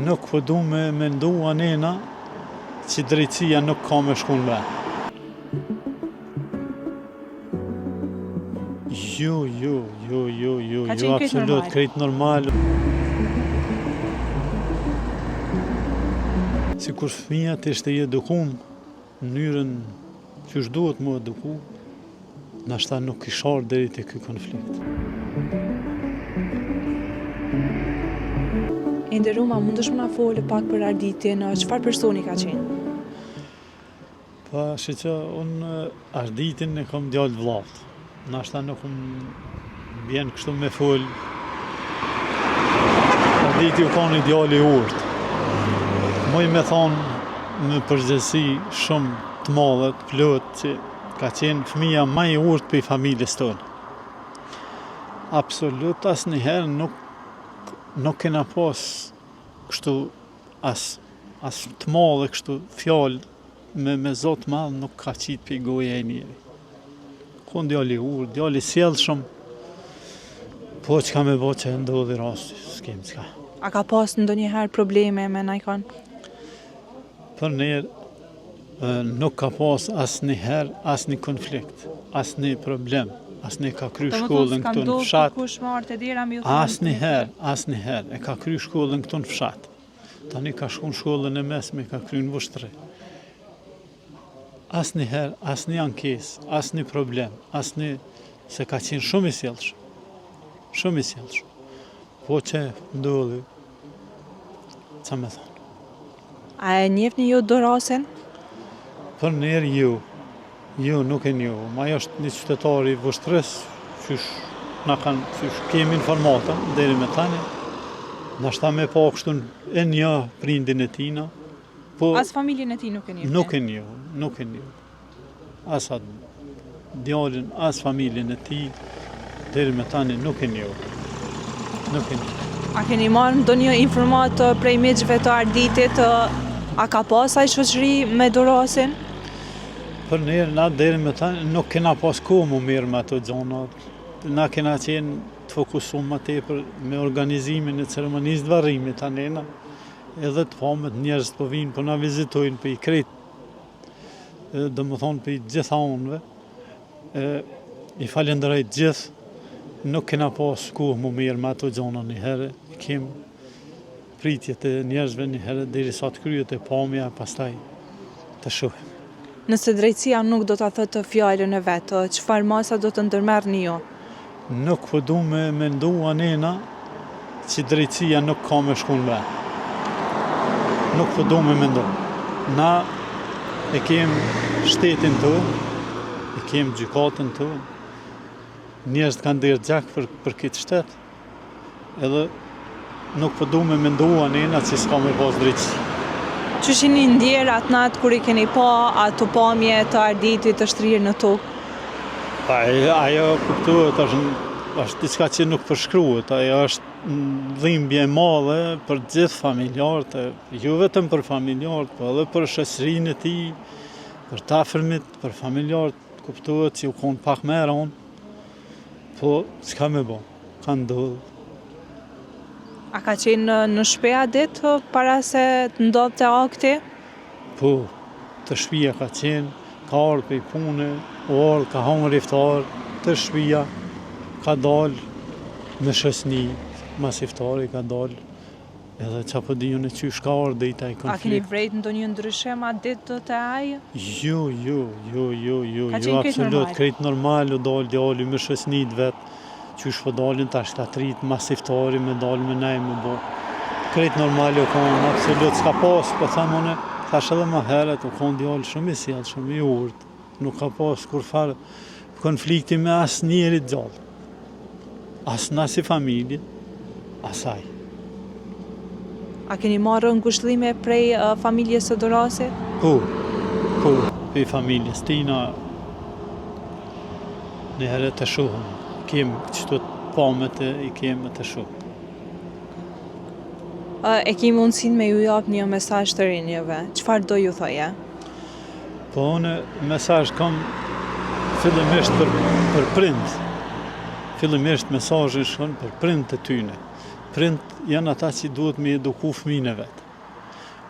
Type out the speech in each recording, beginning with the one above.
Nuk po du me mendu anena që drejtësia nuk ka me shku në vend. Jo, absolut, krejt normal. Si kur fëmija të ishte i edukum, në mënyrën që është duhet mu eduku, nashta nuk kishar deri te ky konflikt. Nderuma, mundesh më na folë pak për Arditjen, çfarë personi ka qenë? Pa, që unë Arditjen e kam djalë vllat. Nashta nuk më bjen kështu me fol. Arditi u ka një djalë i urtë. Moj me thonë në përgjithësi shumë të madhe, të plot, që ka qenë fëmija më i urtë për familjes tonë. Absolut asnjëherë nuk kena pas kështu as të madhe kështu fjalë me zot madh nuk ka qit për goja e njeri. Kon djali i urtë, djali i sjellshëm, po çka me bë që ndodhi rasti, s'kem çka. A ka pas ndonjëherë probleme me najkon? Për njerë nuk ka pas asnjëherë asnjë konflikt, asnjë problem, asnjë ka kry shkollën këtu në fshat. Asnjëherë e ka kry shkollën këtu në fshat. Tani ka shku në shkollën e mesme, ka kry në Vushtri. Asnjëherë, asnjë ankesë, asnjë problem, se ka qenë shumë i sjellshëm. Shumë i sjellshëm. Po që ndodhi, ça me thonë. A e njefni ju Dorasin? Për njerë ju nuk e njohu. Ma është një qytetari i Vushtris, qysh kemi informata, deri me tani. Nashta me pa kështu e një prindin e tina. Po, as familjen e ti nuk e njefni? Nuk e njohu. As djalin, as familjen e ti, deri me tani nuk e njohu. A keni marrë ndonjë informat prej miqve të Arditit? A ka pas ai shoqëri me Dorasin? Për njerë, na deri me tani nuk kena pas kohë mu mirë me ato gjonat. Na kena qenë të fokusuar më tepër me organizimin e ceremonisë të varrimit anena, edhe të pamët njerëz po vinë, po na vizitojnë për i krejt, domethënë për i gjitha onëve. I falenderoj gjithë, nuk kena pas kohë mu mirë me ato gjona një herë, kem pritjet e njerëzve një herë, deri sa të kryet e pamja, pastaj të shohim. Nëse drejtësia nuk do ta thotë fjalën e vetë, çfarë masa do të ndërmerrni ju? Nuk po du me mendu anena që drejtësia nuk ka me shku në vend. Nuk po du me mendu. Na e kem shtetin tonë, e kem gjykatën tonë, njerëzit kanë derë gjak për këtë shtet, edhe nuk po du me mendu anena që s'ka me pas drejtësi. Qysh jeni ndjerë atë natë kur i keni pa ato pamje të Arditit të shtrirë në tokë? Ajo kuptohet është diçka që nuk përshkruhet, ajo është dhimbje e madhe për gjithë familjarët, jo vetëm për familjarët, po edhe për shoqërinë e tij, për të afërmit, për familjarët, kuptohet që u kon pak më rënd. Po, s'ka me bo, ka ndodhë. A ka qenë në shtëpi ditë para se të ndodhte akti? Po, të shtëpia ka qenë, ka ardhur prej pune, ka hangër iftar, të shtëpia ka dalë me shoqëni, mas iftari ka dalë, edhe çapo di unë qysh ka ardhur deri te ai konflikt. A keni vrejt ndonjë ndryshim atë ditë te ai? Jo, absolut, krejt normal u dalë djali me shoqënit vet. Qysh po dalin tash ta trit mas iftari me dalë me nej me bo. Krejt normal u kanë, absolut s'ka pas, po them unë, thash edhe më herët, u kanë djalë shumë i sjellshëm, i urtë. Nuk ka pas kur farë konflikti me asnjëri të gjallë. As na si familje, asaj. A keni marrë ngushëllime prej familjes së Dorasit? Po, prej familjes tina, një herë të shohëm. Kem qëto pamët i kemë të shohëm. E ki mundësin me ju jap një mesazh të rinjeve. Çfarë do ju thoje? Po unë mesazh kam fillimisht për prind. Fillimisht mesazhi shkon për prind të tyne, prind janë ata që duhet me eduku fëmijën e vetë.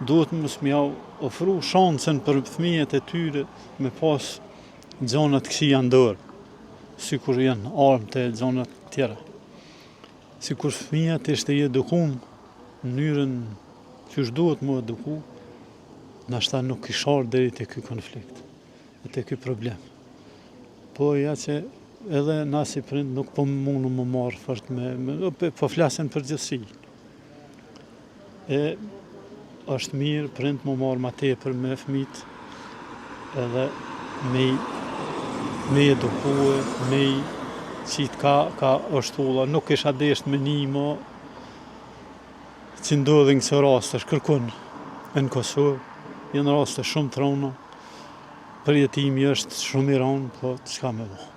Duhet mos me jau ofru shansën për fëmijët e tyre me pas gjonat kësia ndër, si kur janë armët e gjonat tjera. Si kur fëmijët ishte i edukum në mënyrën që duhet mu eduku, nashta nuk i sharë deri të ky konflikt, e të ky problem. Po ja që edhe na si prind nuk po mundu më marë fort po flasin për gjithësi. Është mirë prind më marë ma tepër me fëmijët edhe me edukue, me qitë ka ështulla, nuk isha desht me një mo që ndodhin këso rastësh, kërkun në Kosovë, janë raste shumë të rona, përjetimi është shumë i ronë, po çka me bo.